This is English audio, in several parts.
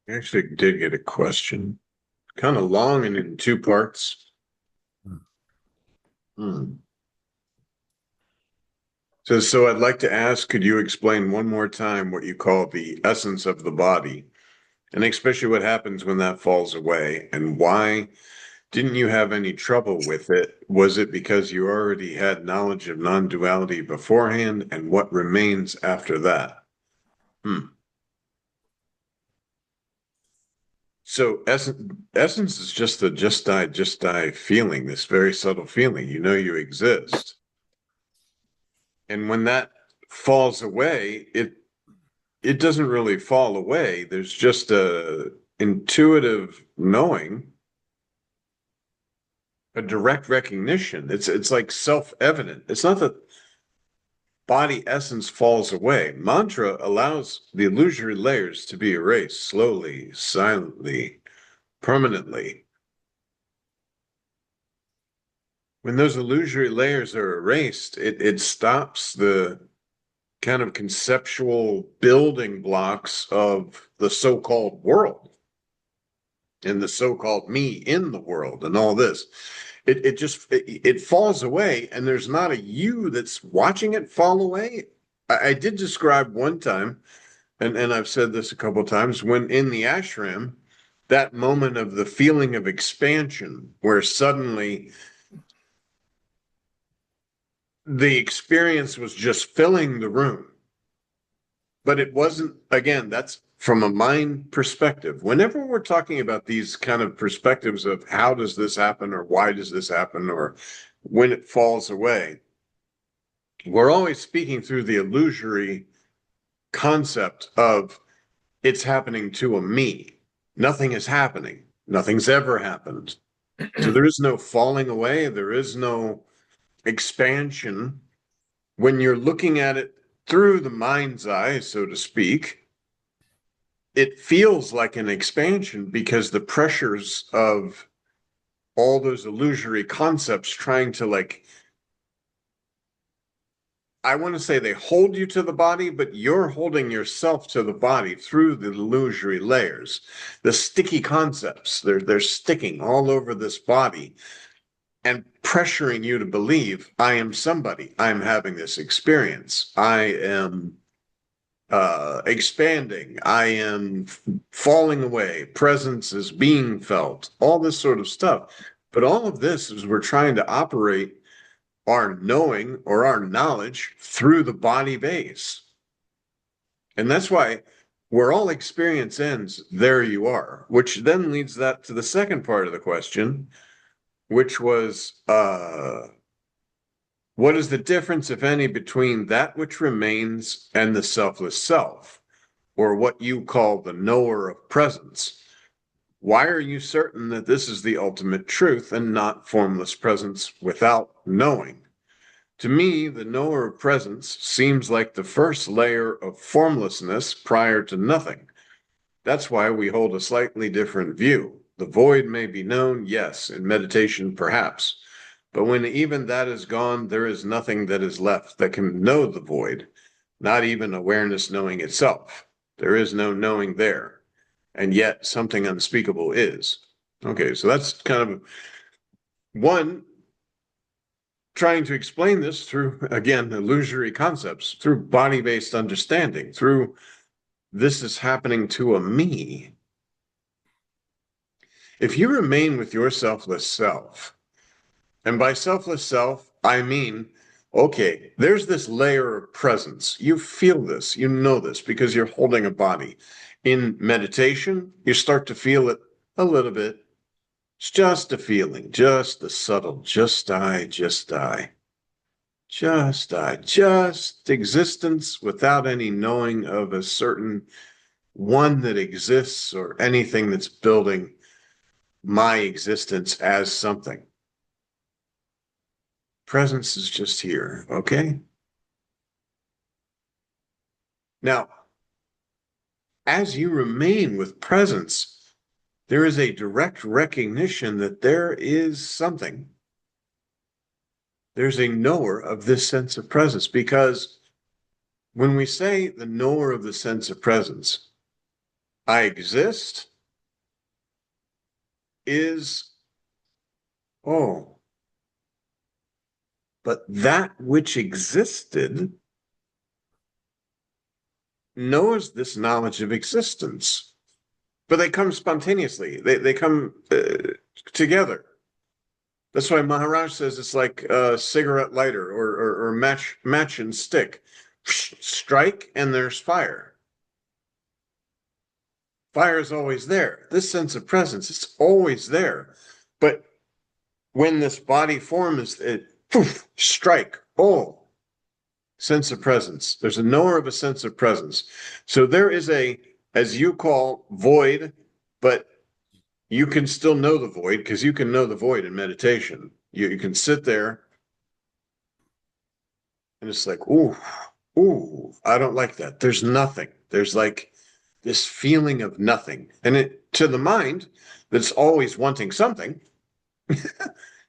I actually did get a question, kind of long and in two parts. Hmm. So I'd like to ask, could you explain one more time what you call the essence of the body, and especially what happens when that falls away, and why didn't you have any trouble with it? Was it because you already had knowledge of non-duality beforehand, and what remains after that? Hmm. So essence is just the just die feeling, this very subtle feeling. You know you exist. And when that falls away, it doesn't really fall away. There's just a intuitive knowing, a direct recognition. It's like self-evident. It's not that body essence falls away. Mantra allows the illusory layers to be erased slowly, silently, permanently. When those illusory layers are erased, it stops the kind of conceptual building blocks of the so-called world and the so-called me in the world and all this. It falls away, and there's not a you that's watching it fall away. I did describe one time, and I've said this a couple of times, when in the ashram, that moment of the feeling of expansion, where suddenly the experience was just filling the room. But it wasn't, again, that's from a mind perspective. Whenever we're talking about these kind of perspectives of how does this happen, or why does this happen, or when it falls away, we're always speaking through the illusory concept of it's happening to a me. Nothing is happening. Nothing's ever happened. So there is no falling away. There is no expansion. When you're looking at it through the mind's eye, so to speak, it feels like an expansion because the pressures of all those illusory concepts trying to, like, I want to say they hold you to the body, but you're holding yourself to the body through the illusory layers. The sticky concepts, they're sticking all over this body and pressuring you to believe I am somebody. I'm having this experience. I am expanding. I am falling away. Presence is being felt. All this sort of stuff. But all of this is we're trying to operate our knowing or our knowledge through the body base. And that's why where all experience ends, there you are, which then leads that to the second part of the question, which was what is the difference, if any, between that which remains and the selfless self, or what you call the knower of presence? Why are you certain that this is the ultimate truth and not formless presence without knowing? To me, the knower of presence seems like the first layer of formlessness prior to nothing. That's why we hold a slightly different view. The void may be known, yes, in meditation perhaps, but when even that is gone, there is nothing that is left that can know the void, not even awareness knowing itself. There is no knowing there, and yet something unspeakable is. Okay, so that's kind of one, trying to explain this through, again, illusory concepts, through body-based understanding, through this is happening to a me. If you remain with your selfless self, and by selfless self, I mean, okay, there's this layer of presence. You feel this, you know this because you're holding a body. In meditation, you start to feel it a little bit. It's just a feeling, just the subtle, just I, just I. Just I, just existence without any knowing of a certain one that exists or anything that's building my existence as something. Presence is just here, okay? Now, as you remain with presence, there is a direct recognition that there is something. There's a knower of this sense of presence, because when we say the knower of the sense of presence, I exist is, oh, but that which existed knows this knowledge of existence, but they come spontaneously. They come together. That's why Maharaj says it's like a cigarette lighter or match and stick. Strike and there's fire. Fire is always there. This sense of presence, it's always there. But when this body forms, it poof, strike. Oh, sense of presence. There's a knower of a sense of presence. So there is a, as you call, void, but you can still know the void because you can know the void in meditation. You can sit there and it's like, ooh, I don't like that. There's nothing. There's like this feeling of nothing. And it, to the mind that's always wanting something,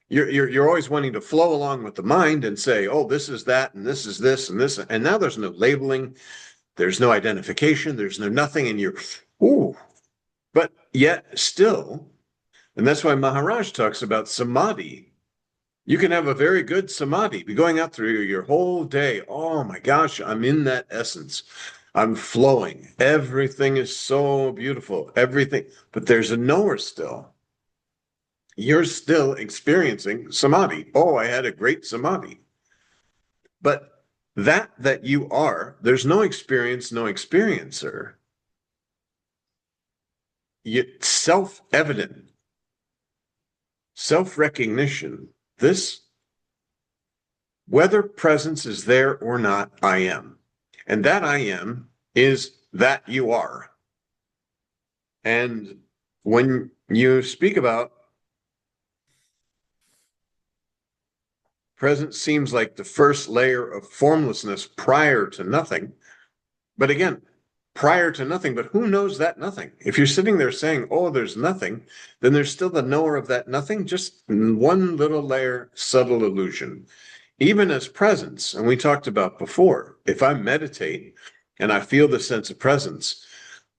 you're always wanting to flow along with the mind and say, oh, this is that, and this is this, and this. And now there's no labeling, there's no identification, there's no nothing, and you're, ooh. But yet still, and that's why Maharaj talks about samadhi. You can have a very good samadhi, be going out through your whole day. Oh my gosh, I'm in that essence. I'm flowing. Everything is so beautiful. Everything, but there's a knower still. You're still experiencing samadhi. Oh, I had a great samadhi. But that you are, there's no experience, no experiencer. It's self-evident, self-recognition. This, whether presence is there or not, I am. And that I am is that you are. And when you speak about presence seems like the first layer of formlessness prior to nothing. But again, prior to nothing, but who knows that nothing? If you're sitting there saying, oh, there's nothing, then there's still the knower of that nothing, just one little layer, subtle illusion. Even as presence, and we talked about before, if I meditate and I feel the sense of presence,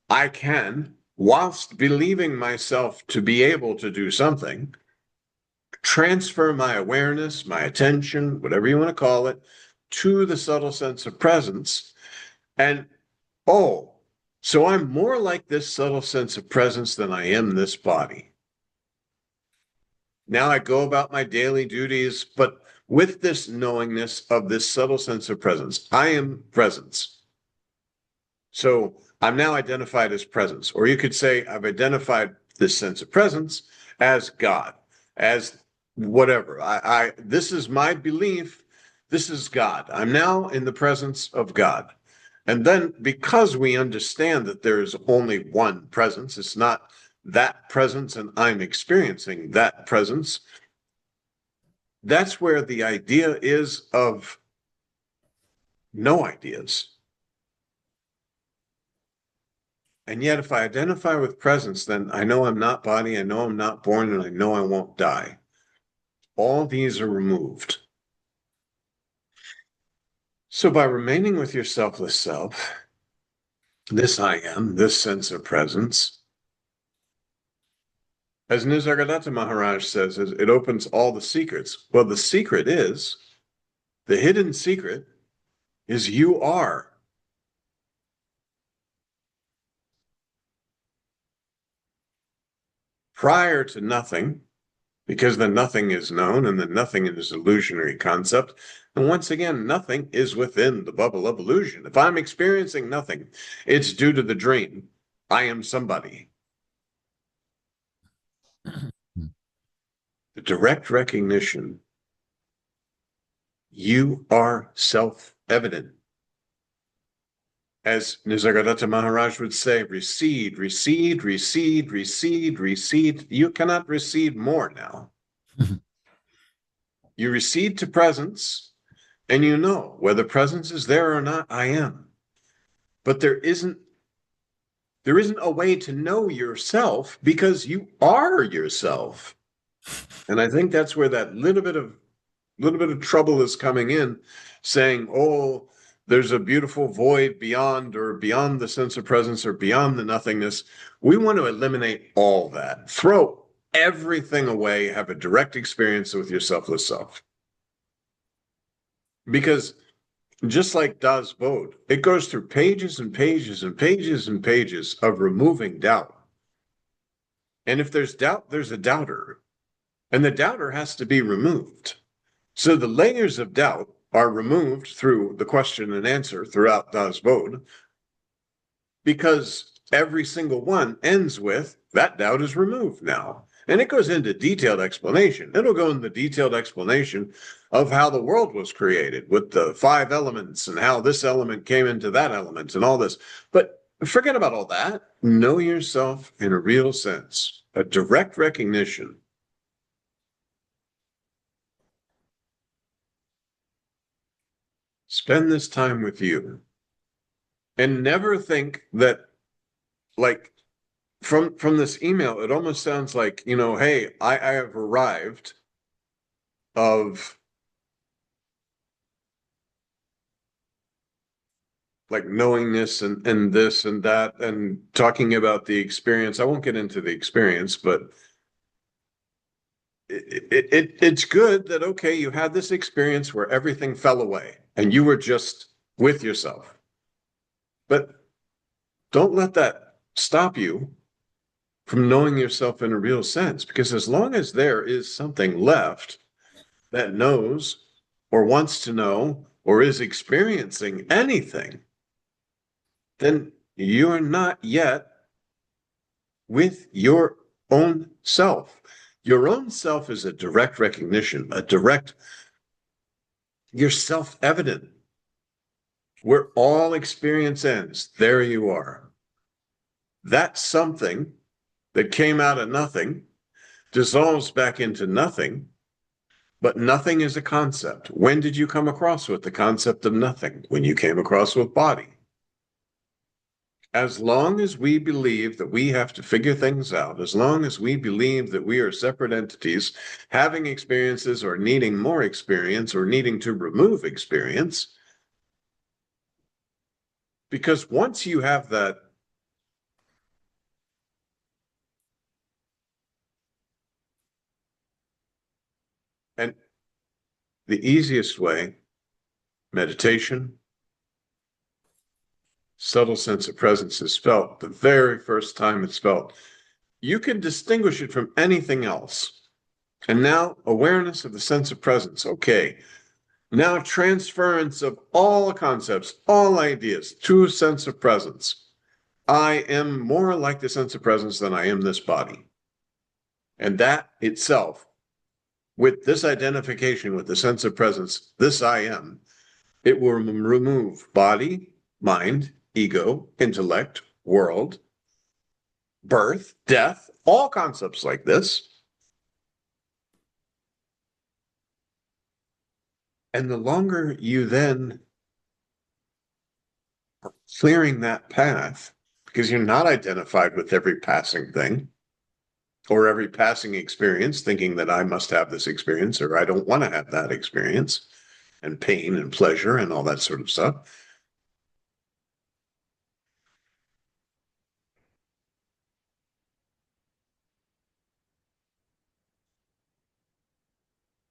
I can, whilst believing myself to be able to do something, transfer my awareness, my attention, whatever you want to call it, to the subtle sense of presence. And, oh, so I'm more like this subtle sense of presence than I am this body. Now I go about my daily duties, but with this knowingness of this subtle sense of presence, I am presence. So I'm now identified as presence. Or you could say I've identified this sense of presence as God, as whatever. This is my belief. This is God. I'm now in the presence of God. And then because we understand that there is only one presence, it's not that presence and I'm experiencing that presence. That's where the idea is of no ideas. And yet if I identify with presence, then I know I'm not body, I know I'm not born, and I know I won't die. All these are removed. So by remaining with your selfless self, this I am, this sense of presence, as Nisargadatta Maharaj says, it opens all the secrets. Well, the secret is, the hidden secret is you are. Prior to nothing, because the nothing is known and the nothing is an illusionary concept. And once again, nothing is within the bubble of illusion. If I'm experiencing nothing, it's due to the dream. I am somebody. The direct recognition, you are self-evident. As Nisargadatta Maharaj would say, recede, recede, recede, recede, recede. You cannot recede more now. You recede to presence, and you know whether presence is there or not, I am. But there isn't a way to know yourself because you are yourself. And I think that's where that little bit of trouble is coming in, saying, oh, there's a beautiful void beyond, or beyond the sense of presence, or beyond the nothingness. We want to eliminate all that. Throw everything away, have a direct experience with your selfless self. Because just like Das Bod, it goes through pages and pages and pages and pages of removing doubt. And if there's doubt, there's a doubter. And the doubter has to be removed. So the layers of doubt are removed through the question and answer throughout Das Bod, because every single one ends with, that doubt is removed now. And it goes into detailed explanation. It'll go into detailed explanation of how the world was created with the 5 elements and how this element came into that element and all this. But forget about all that. Know yourself in a real sense, a direct recognition. Spend this time with you. And never think that, like, from this email, it almost sounds like, hey, I have arrived of like knowingness and this and that, and talking about the experience. I won't get into the experience, but it's good that, okay, you had this experience where everything fell away and you were just with yourself. But don't let that stop you from knowing yourself in a real sense, because as long as there is something left that knows or wants to know or is experiencing anything, then you are not yet with your own self. Your own self is a direct recognition, you're self-evident. Where all experience ends, there you are. That something that came out of nothing dissolves back into nothing, but nothing is a concept. When did you come across with the concept of nothing? When you came across with body. As long as we believe that we have to figure things out, as long as we believe that we are separate entities having experiences or needing more experience or needing to remove experience, because once you have that, and the easiest way, meditation, subtle sense of presence is felt the very first time it's felt. You can distinguish it from anything else. And now awareness of the sense of presence. Okay. Now transference of all concepts, all ideas to a sense of presence. I am more like the sense of presence than I am this body. And that itself, with this identification with the sense of presence, this I am, it will remove body, mind, ego, intellect, world, birth, death, all concepts like this. And the longer you then are clearing that path, because you're not identified with every passing thing or every passing experience, thinking that I must have this experience or I don't want to have that experience, and pain and pleasure and all that sort of stuff.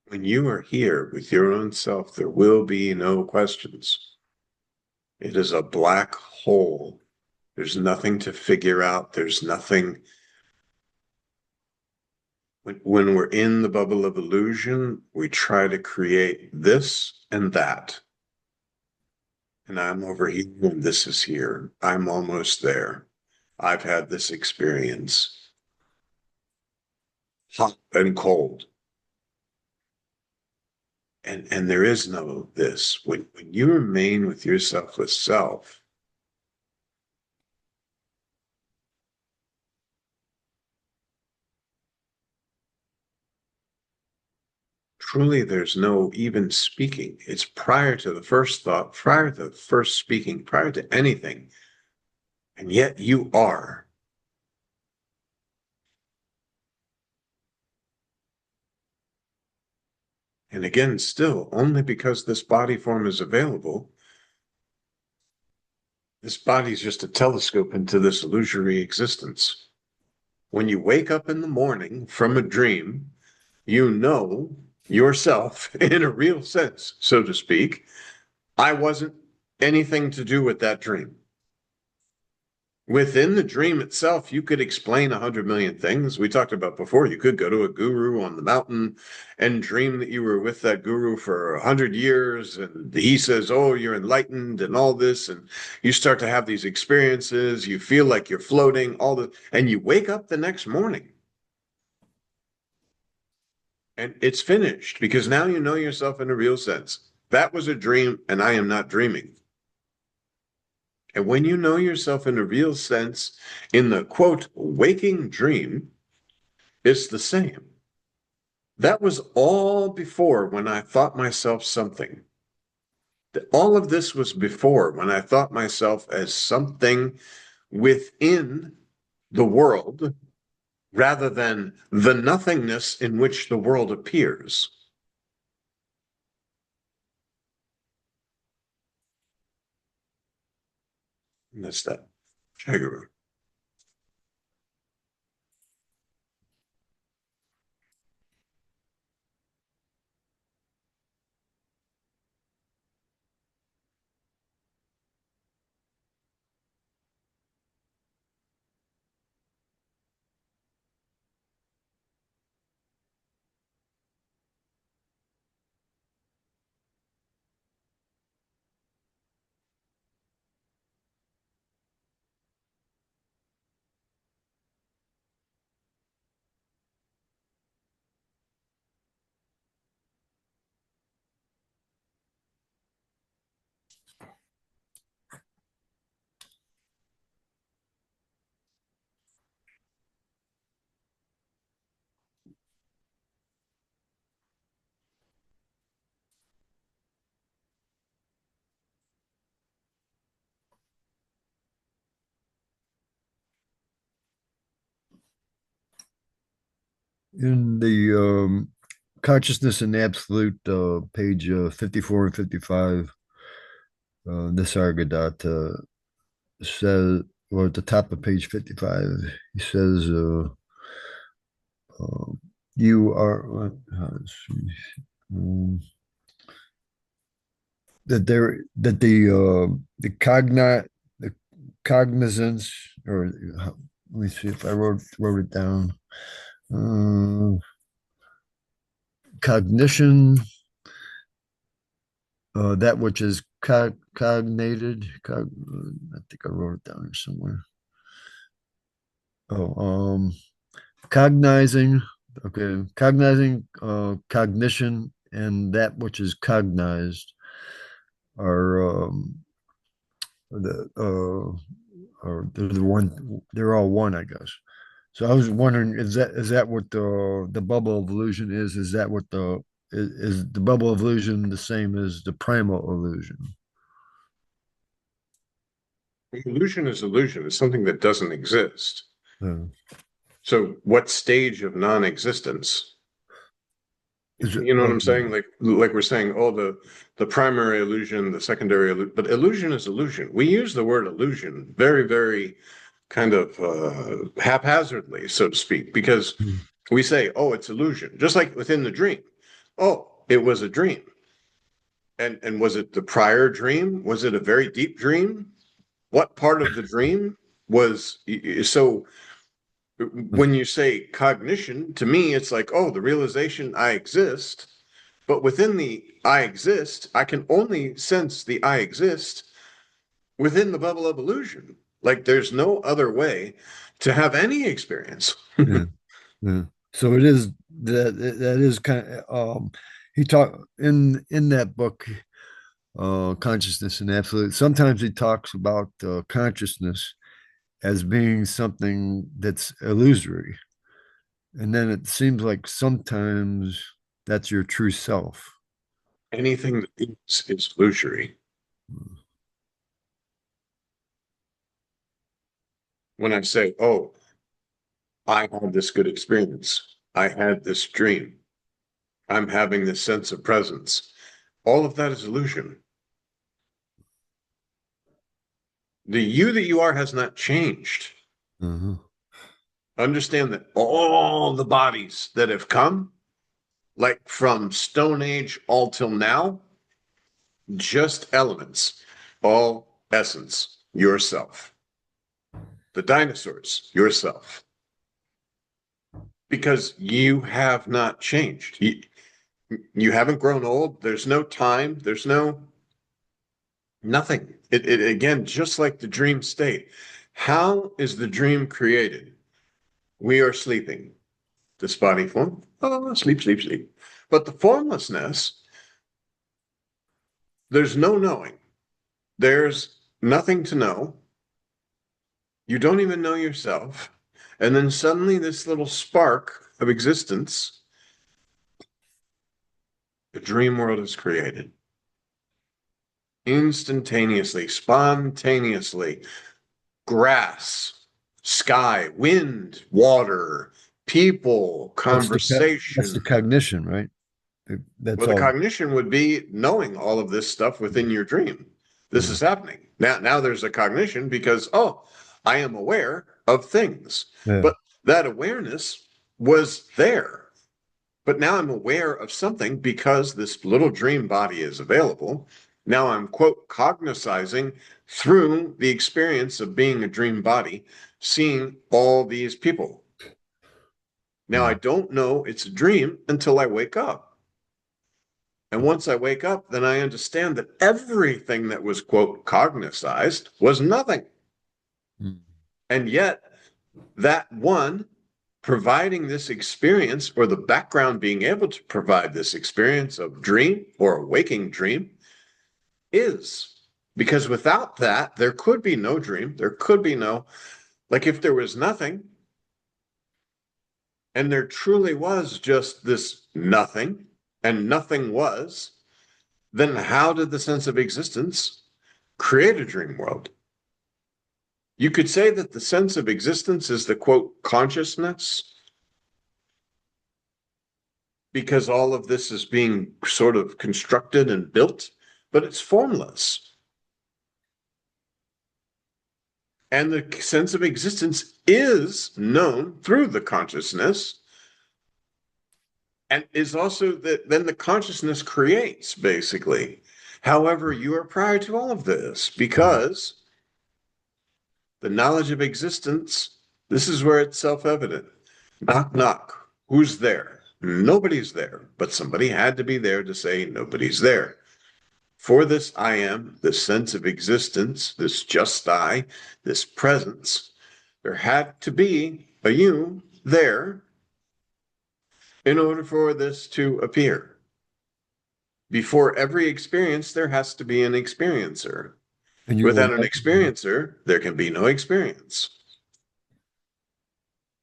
When you are here with your own self, there will be no questions. It is a black hole. There's nothing to figure out. There's nothing. When we're in the bubble of illusion, we try to create this and that. And I'm over here and this is here. I'm almost there. I've had this experience. Hot and cold. And there is no this. When you remain with your selfless self, truly there's no even speaking. It's prior to the first thought, prior to the first speaking, prior to anything. And yet you are. And again, still, only because this body form is available, This body's just a telescope into this illusory existence. When you wake up in the morning from a dream, you know yourself in a real sense, so to speak. I wasn't anything to do with that dream. Within the dream itself, you could explain 100 million things. We talked about before, you could go to a guru on the mountain and dream that you were with that guru for 100 years. And he says, oh, you're enlightened and all this. And you start to have these experiences. You feel like you're floating, and you wake up the next morning and it's finished because now you know yourself in a real sense. That was a dream and I am not dreaming. And when you know yourself in a real sense, in the quote, waking dream, it's the same. That was all before when I thought myself something. All of this was before when I thought myself as something within the world rather than the nothingness in which the world appears. And that's that. Shaguru. In the Consciousness and Absolute, page 54 and 55, Nisargadatta says, or at the top of page 55, he says, uh, you are, um, that the cognizance, or let me see if I wrote it down. Cognition, that which is cognated. I think I wrote it down here somewhere. Oh, cognizing. Okay, cognizing, cognition, and that which is cognized are the or they're the one. They're all one, I guess. So I was wondering, is that what the bubble of illusion is? Is that what is the bubble of illusion the same as the primal illusion? Illusion is illusion. It's something that doesn't exist. Uh, So what stage of non-existence? is it? You know what I'm saying? Like we're saying, oh, the primary illusion, the secondary illusion, but illusion is illusion. We use the word illusion very, very kind of haphazardly, so to speak, because Hmm. we say, oh, it's illusion, just like within the dream. Oh, it was a dream. And was it the prior dream? Was it a very deep dream? What part of the dream was so when you say cognition, to me, it's like, oh, the realization I exist. But within the I exist, I can only sense the I exist within the bubble of illusion. Like there's no other way to have any experience. Yeah, yeah. So it is that is kind of he talked in that book, Consciousness and Absolute. Sometimes he talks about consciousness as being something that's illusory, and then it seems like sometimes that's your true self. Anything that is illusory. When I say, oh, I had this good experience, I had this dream, I'm having this sense of presence, all of that is illusion. The you that you are has not changed. Uh-huh. Understand that all the bodies that have come, like from Stone Age all till now, just elements, all essence, yourself. The dinosaurs, yourself. Because you have not changed. You haven't grown old. There's no time. There's no nothing. It again, just like the dream state. How is the dream created? We are sleeping. This body form. Oh, sleep, sleep, sleep. But the formlessness, there's no knowing. There's nothing to know. You don't even know yourself. And then suddenly this little spark of existence, the dream world is created. Instantaneously, spontaneously, grass, sky, wind, water, people, That's the conversation. cognition, right? That's Well, the all. cognition would be knowing all of this stuff within your dream. This Uh, is happening. Now there's a cognition because, oh, I am aware of things. yeah. But that awareness was there. But now I'm aware of something because this little dream body is available. Now I'm, quote, cognizing through the experience of being a dream body, seeing all these people. Now I don't know it's a dream until I wake up. And once I wake up, then I understand that everything that was, quote, cognized was nothing. Mm. And yet, that one providing this experience, or the background being able to provide this experience of dream or a waking dream, is. Because without that, there could be no dream. There could be no, like if there was nothing, and there truly was just this nothing, and nothing was, then how did the sense of existence create a dream world? You could say that the sense of existence is the, quote, consciousness, because all of this is being sort of constructed and built, but it's formless. And the sense of existence is known through the consciousness, and is also that then the consciousness creates, basically. However, you are prior to all of this because the knowledge of existence, this is where it's self-evident. Knock, knock. Who's there? Nobody's there, but somebody had to be there to say nobody's there. For this I am, this sense of existence, this just I, this presence, there had to be a you there in order for this to appear. Before every experience, there has to be an experiencer. And you will Without an know, experiencer, there can be no experience.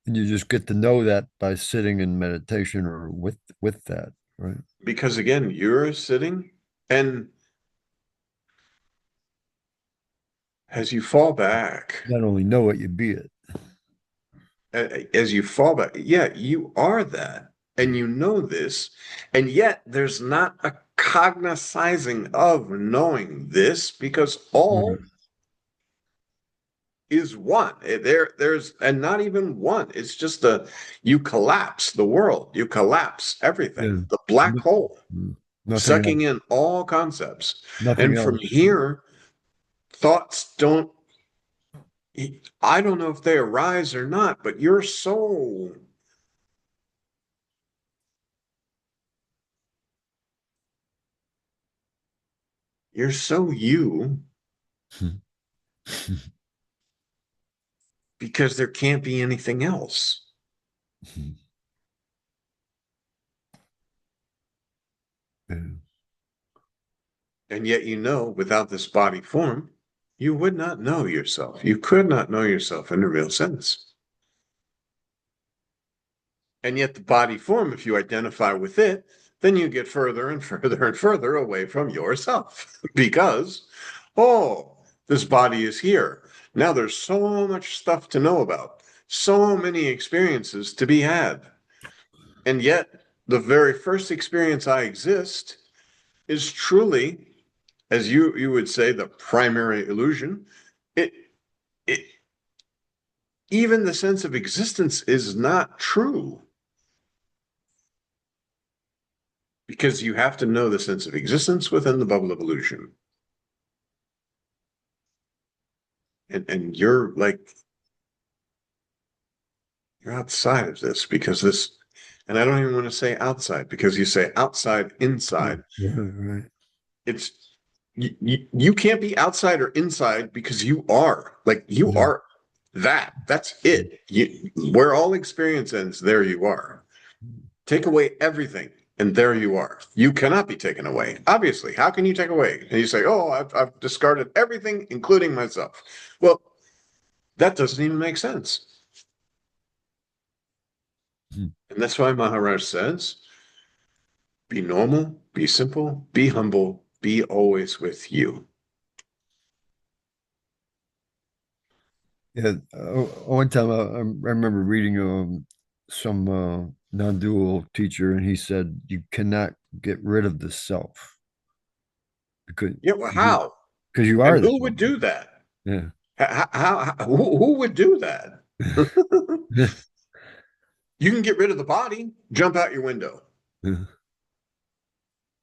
and you just get to know that by sitting in meditation or with that, right? Because again, you're sitting, and as you fall back, Not only know it, you be it. as you fall back, yeah, you are that, and you know this, and yet there's not a cognizing of knowing this because all Mhm. is one. There's and not even one. It's just you collapse the world, you collapse everything, Yeah. the black hole, Mm. Nothing sucking else. in all concepts. Nothing And from else. here, thoughts don't, I don't know if they arise or not, but you're so you because there can't be anything else. Yeah. And yet, without this body form, you would not know yourself. You could not know yourself in a real sense. And yet, the body form, if you identify with it, then you get further and further and further away from yourself because, oh, this body is here. Now there's so much stuff to know about, so many experiences to be had. And yet, the very first experience I exist is truly, as you would say, the primary illusion. it, it, even the sense of existence is not true. Because you have to know the sense of existence within the bubble of illusion. And you're like, you're outside of this because this, and I don't even want to say outside because you say outside, inside. Right. It's, you can't be outside or inside because you are. Like, you Yeah. are that. That's it. Where all experience ends, there you are. Take away everything, and there you are. You cannot be taken away. Obviously, how can you take away? And you say, "Oh, I've discarded everything, including myself." Well, that doesn't even make sense. Hmm. And that's why Maharaj says, "Be normal, be simple, be humble, be always with you." Yeah. One time I remember reading some non-dual teacher, and he said you cannot get rid of the self because Yeah, well, how? because you And are the who self. would do that? Yeah. Who would do that? You can get rid of the body, jump out your window. Yeah.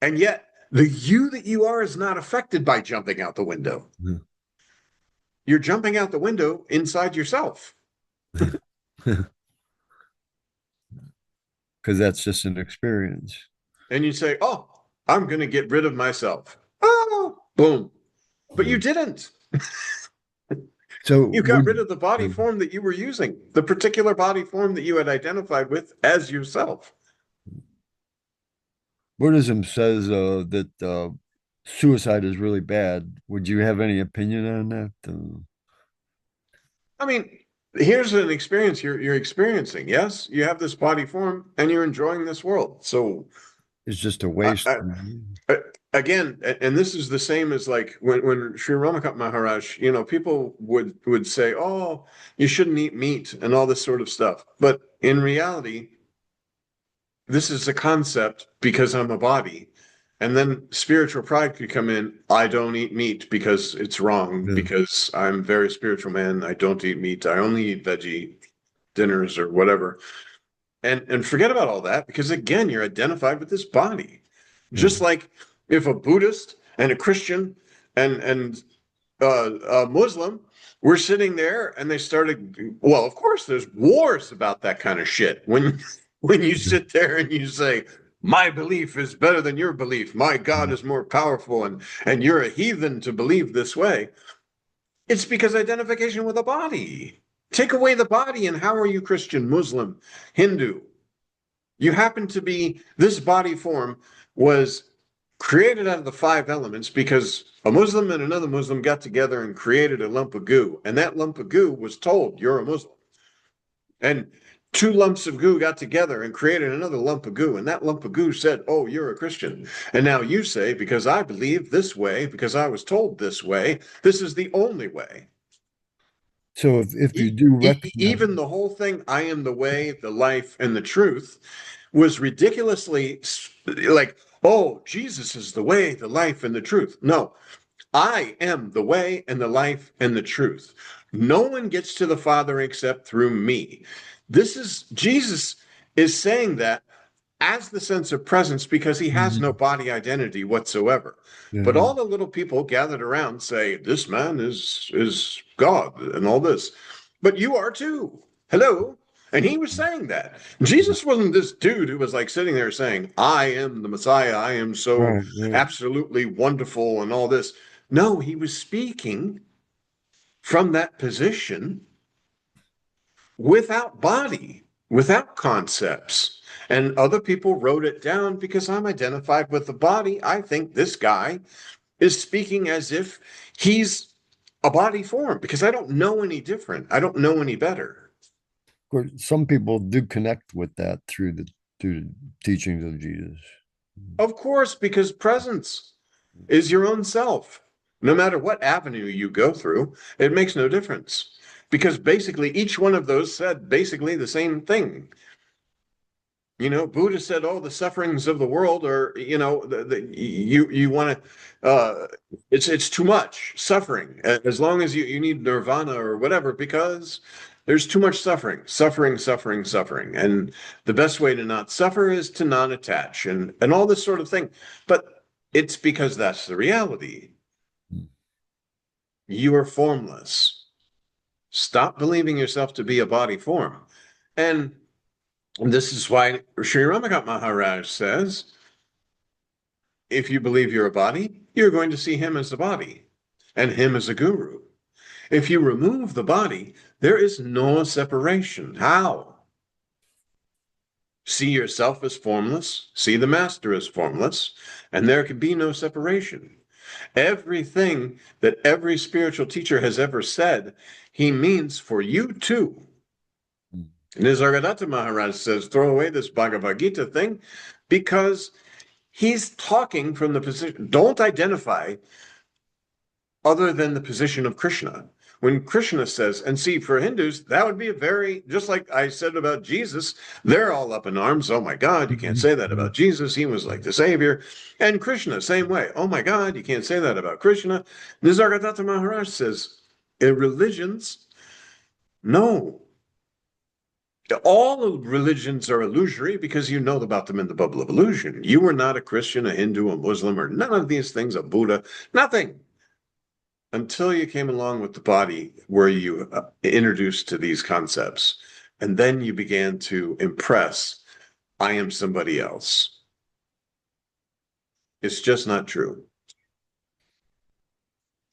And yet, the you that you are is not affected by jumping out the window. Yeah. You're jumping out the window inside yourself. Because that's just an experience. And you say, "Oh, I'm going to get rid of myself." Oh, boom. But Yeah. you didn't. So You got rid would of the body form that you were using, the particular body form that you had identified with as yourself. Buddhism says that suicide is really bad. Would you have any opinion on that? I mean, here's an experience you're experiencing. Yes, you have this body form and you're enjoying this world. So It's just a I, waste. I, again, and this is the same as like when Sri Ramakant Maharaj, people would say, "Oh, you shouldn't eat meat" and all this sort of stuff. But in reality, this is a concept because I'm a body. And then spiritual pride could come in. I don't eat meat because it's wrong, Yeah. because I'm a very spiritual man. I don't eat meat. I only eat veggie dinners or whatever. And forget about all that because again, you're identified with this body. Yeah. Just like if a Buddhist and a Christian and a Muslim were sitting there and they started, well, of course, there's wars about that kind of shit. When you sit there and you say, "My belief is better than your belief. My God is more powerful, and you're a heathen to believe this way." It's because identification with a body. Take away the body, and how are you Christian, Muslim, Hindu? You happen to be, this body form was created out of the five elements because a Muslim and another Muslim got together and created a lump of goo. And that lump of goo was told, "You're a Muslim." And two lumps of goo got together and created another lump of goo. And that lump of goo said, "Oh, you're a Christian." And now you say, "Because I believe this way, because I was told this way, this is the only way." So if you do recognize, Even the whole thing, "I am the way, the life, and the truth," was ridiculously like, "Oh, Jesus is the way, the life, and the truth." No, I am the way and the life and the truth. No one gets to the Father except through me. This is Jesus is saying that as the sense of presence because he has no Mhm. body identity whatsoever. But Yeah. all the little people gathered around say, "This man is God," and all this. But you are too. Hello. And he was saying that. Jesus wasn't this dude who was like sitting there saying, "I am the Messiah. I am so Right, right. absolutely wonderful," and all this. No, he was speaking from that position without body, without concepts. And other people wrote it down because I'm identified with the body. I think this guy is speaking as if he's a body form because I don't know any different. I don't know any better. Of course, some people do connect with that through the teachings of Jesus. Of course, because presence is your own self. No matter what avenue you go through, it makes no difference. Because basically, each one of those said basically the same thing. Buddha said, "Oh, the sufferings of the world are, you want to, it's too much suffering. As long as you need nirvana or whatever, because there's too much suffering, suffering, suffering, suffering, and the best way to not suffer is to not attach, and all this sort of thing. But it's because that's the reality. You are formless. Stop believing yourself to be a body form, and." This is why Sri Ramakant Maharaj says, if you believe you're a body, you're going to see him as a body and him as a guru. If you remove the body, there is no separation. How? See yourself as formless, see the master as formless, and there can be no separation. Everything that every spiritual teacher has ever said, he means for you too. Nisargadatta Maharaj says, throw away this Bhagavad Gita thing because he's talking from the position, don't identify other than the position of Krishna. When Krishna says, and see, for Hindus, that would be just like I said about Jesus, they're all up in arms. Oh my God, you can't say that about Jesus. He was like the savior. And Krishna, same way. Oh my God, you can't say that about Krishna. Nisargadatta Maharaj says, in religions, no. All religions are illusory because you know about them in the bubble of illusion. You were not a Christian, a Hindu, a Muslim, or none of these things, a Buddha, nothing. Until you came along with the body where you introduced to these concepts. And then you began to impress, I am somebody else. It's just not true.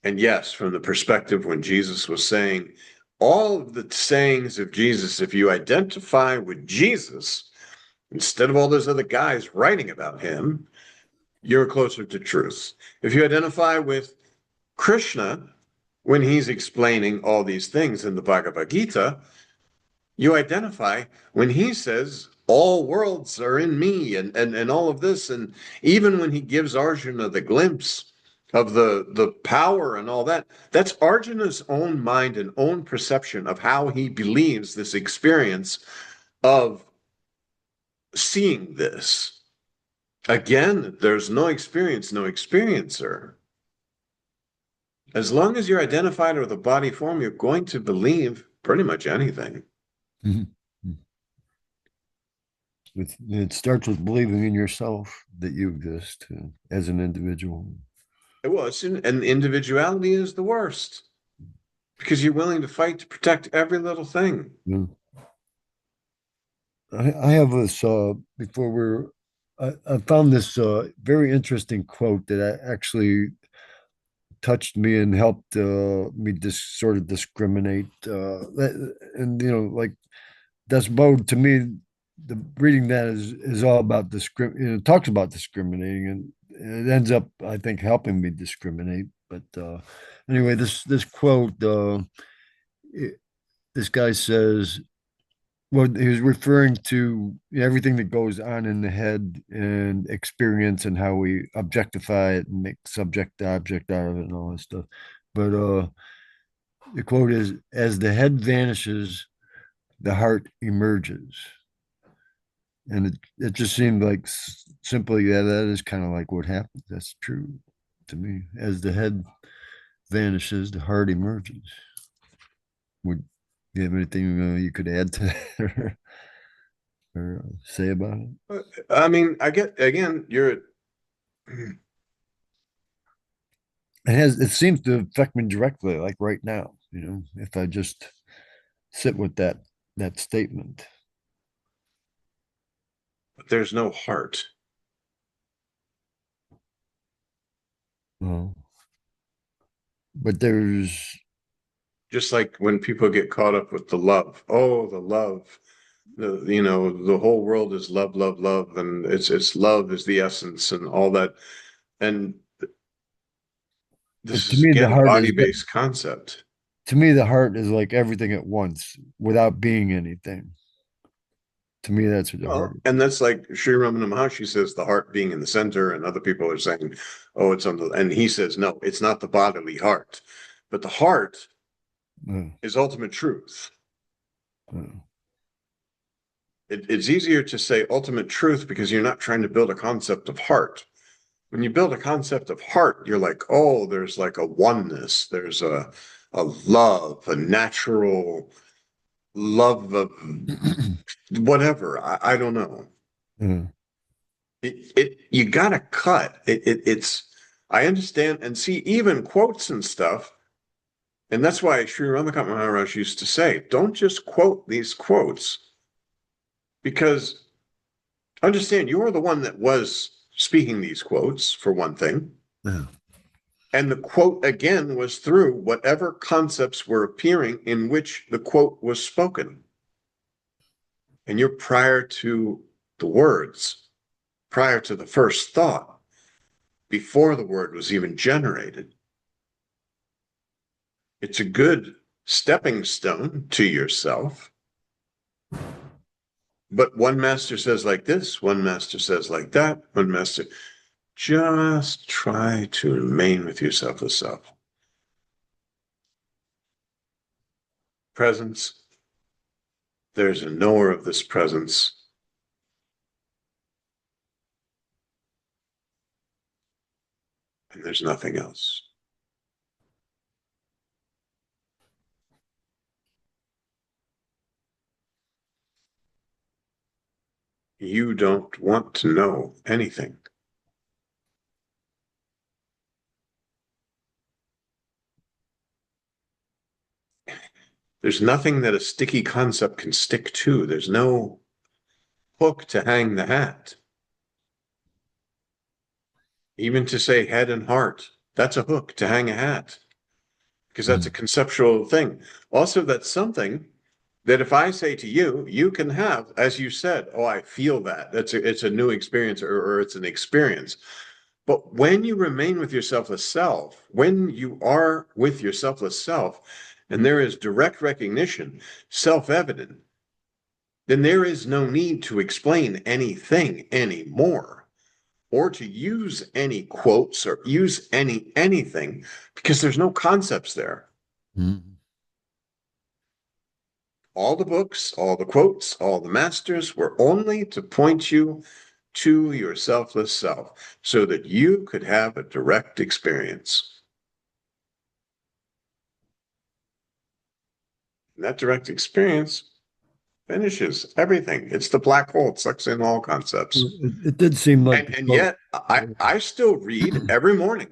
And yes, from the perspective when Jesus was saying, all of the sayings of Jesus, if you identify with Jesus, instead of all those other guys writing about him, you're closer to truth. If you identify with Krishna, when he's explaining all these things in the Bhagavad Gita, you identify when he says, all worlds are in me and all of this. And even when he gives Arjuna the glimpse of the power and all that, that's Arjuna's own mind and own perception of how he believes this experience of seeing this. Again, there's no experience, no experiencer. As long as you're identified with a body form, you're going to believe pretty much anything. It starts with believing in yourself that you exist as an individual. Well, and individuality is the worst because you're willing to fight to protect every little thing. Yeah. I have this I found this very interesting quote that actually touched me and helped me sort of discriminate. And like that's about to me, the reading that is all about it talks about discriminating, and it ends up, I think, helping me discriminate. But anyway, this quote, this guy says, well, he was referring to everything that goes on in the head and experience and how we objectify it and make subject object out of it and all that stuff. But the quote is, as the head vanishes, the heart emerges. And it just seemed like simply, yeah, that is kind of like what happens. That's true to me. As the head vanishes, the heart emerges. Would you have anything you could add to that or say about it? I mean, I get, again, It seems to affect me directly, like right now, if I just sit with that statement. there's no heart. Well, but there's Just like when people get caught up with the love. Oh, the love. The whole world is love, love, love, and it's love is the essence and all that. And this to is me the again a heart is body-based concept. to me the heart is like everything at once without being anything. To me, that's what the heart Well, is. and that's like Sri Ramana Maharshi says the heart being in the center, and other people are saying, oh, it's on the, and he says, no, it's not the bodily heart, but the heart Uh, is ultimate truth. uh, it's easier to say ultimate truth because you're not trying to build a concept of heart. When you build a concept of heart, you're like, oh, there's like a oneness, there's a love, a natural love of whatever. I don't know. Mm. You gotta cut. It's I understand and see even quotes and stuff. And that's why Sri Ramakant Maharaj used to say, don't just quote these quotes, because understand you're the one that was speaking these quotes, for one thing. Yeah. And the quote again was through whatever concepts were appearing in which the quote was spoken. And you're prior to the words, prior to the first thought, before the word was even generated. It's a good stepping stone to yourself. But one master says like this, one master says like that, one master. Just try to remain with yourself as self. Presence. There's a knower of this presence. And there's nothing else. You don't want to know anything. There's nothing that a sticky concept can stick to. There's no hook to hang the hat. Even to say head and heart, that's a hook to hang a hat, because that's a conceptual thing. Also, that's something that if I say to you, you can have, as you said, oh, I feel that. It's a new experience, or it's an experience. But when you remain with your selfless self, when you are with your selfless self, and there is direct recognition, self-evident, then there is no need to explain anything anymore, or to use any quotes or use anything, because there's no concepts there. Mm. All the books, all the quotes, all the masters were only to point you to your selfless self so that you could have a direct experience. And that direct experience finishes everything. It's the black hole. It sucks in all concepts. It did seem like And yet I still read every morning.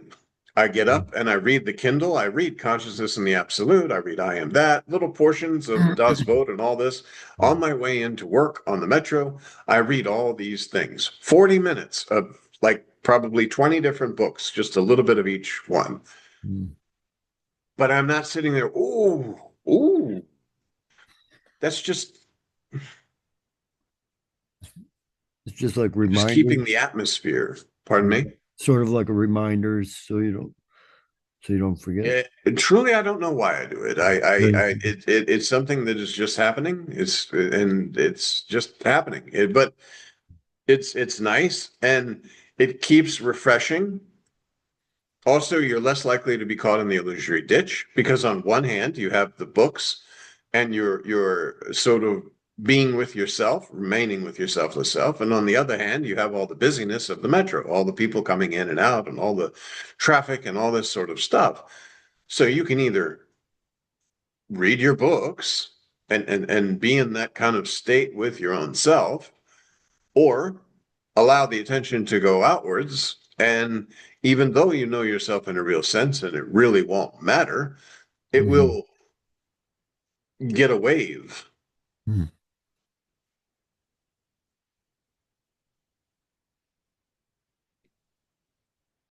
I get up and I read the Kindle. I read Consciousness in the Absolute. I read I Am That, little portions of Das Boot and all this. On my way into work on the metro, I read all these things. 40 minutes of like probably 20 different books, just a little bit of each one. Mm. But I'm not sitting there, ooh. That's It's just like just keeping reminders, the atmosphere. Pardon me? sort of like a reminders, so you don't forget. Truly, I don't know why I do it. It's something that is just happening. It's just happening. But it's nice and it keeps refreshing. Also, you're less likely to be caught in the illusory ditch because on one hand, you have the books and you're sort of being with yourself, remaining with your selfless self. And on the other hand, you have all the busyness of the metro, all the people coming in and out and all the traffic and all this sort of stuff. So you can either read your books and be in that kind of state with your own self, or allow the attention to go outwards. And even though you know yourself in a real sense and it really won't matter, it Mhm. will get a wave. Mhm.